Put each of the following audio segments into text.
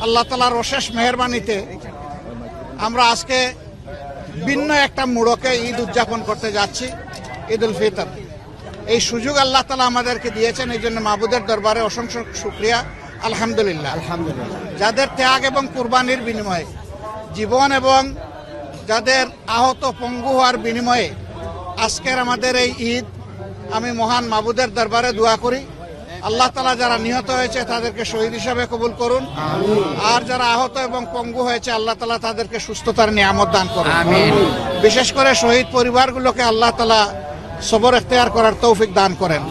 আল্লাহ তাআলার অশেষ মেহেরবানিতে আমরা আজকে ভিন্ন একটা মোড়কে ঈদ উদযাপন করতে যাচ্ছি, ঈদ উল ফিতর। এই সুযোগ আল্লাহ তাআলা আমাদেরকে দিয়েছেন, এই জন্য মাবুদের দরবারে অসংখ্য শুকরিয়া। আলহামদুলিল্লাহ। যাদের ত্যাগ এবং কুরবানির বিনিময়ে জীবন এবং যাদের আহত পঙ্গু হওয়ার বিনিময়ে আজকের আমাদের এই ঈদ, আমি মহান মাবুদের দরবারে দোয়া করি আল্লাহ তাআলা যারা নিহত হয়েছে তাদেরকে শহীদ হিসাবে কবুল করুন, আর যারা আহত এবং পঙ্গু হয়েছে আল্লাহ তাআলা তাদেরকে সুস্থতার নিয়ামত দান করুন। বিশেষ করে শহীদ পরিবারগুলোকে আল্লাহ তাআলা সবর এখতিয়ার করার তৌফিক দান করেন।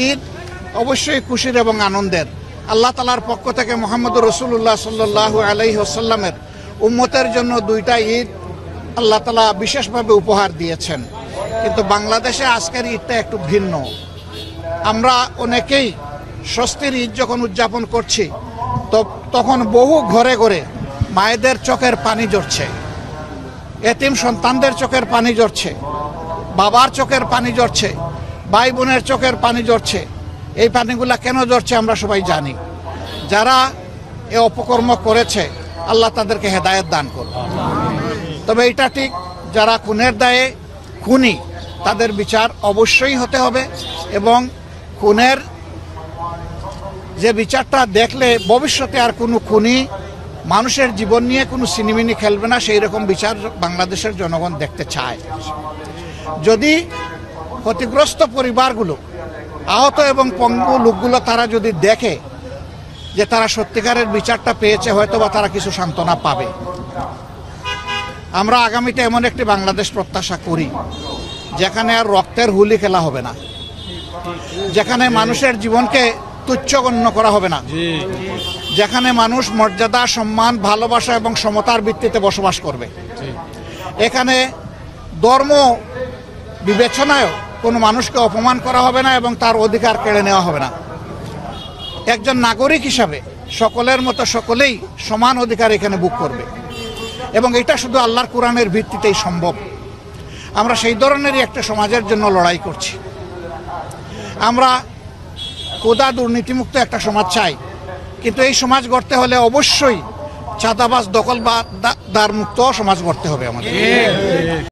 ঈদ অবশ্যই খুশির এবং আনন্দের। আল্লাহ তাআলার পক্ষ থেকে মুহাম্মদুর রাসূলুল্লাহ সাল্লাল্লাহু আলাইহি ওয়াসাল্লামের উম্মতের জন্য দুইটা ঈদ আল্লাহ তাআলা বিশেষভাবে উপহার দিয়েছেন, কিন্তু বাংলাদেশে আজকের ঈদটা একটু ভিন্ন। আমরা অনেকেই স্বস্তির ঈদ যখন উদযাপন করছি তখন বহু ঘরে ঘরে মায়েদের চোখের পানি ঝরছে, এতিম সন্তানদের চোখের পানি ঝরছে, বাবার চোখের পানি ঝরছে, ভাই বোনের চোখের পানি ঝরছে। এই পানিগুলা কেন ঝরছে আমরা সবাই জানি। যারা এ অপকর্ম করেছে আল্লাহ তাদেরকে হেদায়েত দান করুন। তবে এটা ঠিক, যারা খুনের দায়ে খুনি তাদের বিচার অবশ্যই হতে হবে, এবং খুনের যে বিচারটা দেখলে ভবিষ্যতে আর কোনো খুনি মানুষের জীবন নিয়ে কোনো সিনেমিনি খেলবে না, সেই রকম বিচার বাংলাদেশের জনগণ দেখতে চায়। যদি ক্ষতিগ্রস্ত পরিবারগুলো, আহত এবং পঙ্গু লোকগুলো তারা যদি দেখে যে তারা সত্যিকারের বিচারটা পেয়েছে, হয়তো বা তারা কিছু সান্ত্বনা পাবে। আমরা আগামীতে এমন একটি বাংলাদেশ প্রত্যাশা করি যেখানে আর রক্তের হুলি খেলা হবে না, যেখানে মানুষের জীবনকে তুচ্ছ গণ্য করা হবে না, যেখানে মানুষ মর্যাদা, সম্মান, ভালোবাসা এবং সমতার ভিত্তিতে বসবাস করবে। এখানে ধর্ম বিবেচনায় কোনো মানুষকে অপমান করা হবে না এবং তার অধিকার কেড়ে নেওয়া হবে না। একজন নাগরিক হিসাবে সকলের মতো সকলেই সমান অধিকার এখানে ভোগ করবে, এবং এটা শুধু আল্লাহর কোরআনের ভিত্তিতেই সম্ভব। আমরা সেই ধরনেরই একটা সমাজের জন্য লড়াই করছি। আমরা কোদা দুর্নীতিমুক্ত একটা সমাজ চাই, কিন্তু এই সমাজ গড়তে হলে অবশ্যই চাঁদাবাজ, দখলদার মুক্ত সমাজ গড়তে হবে আমাদের।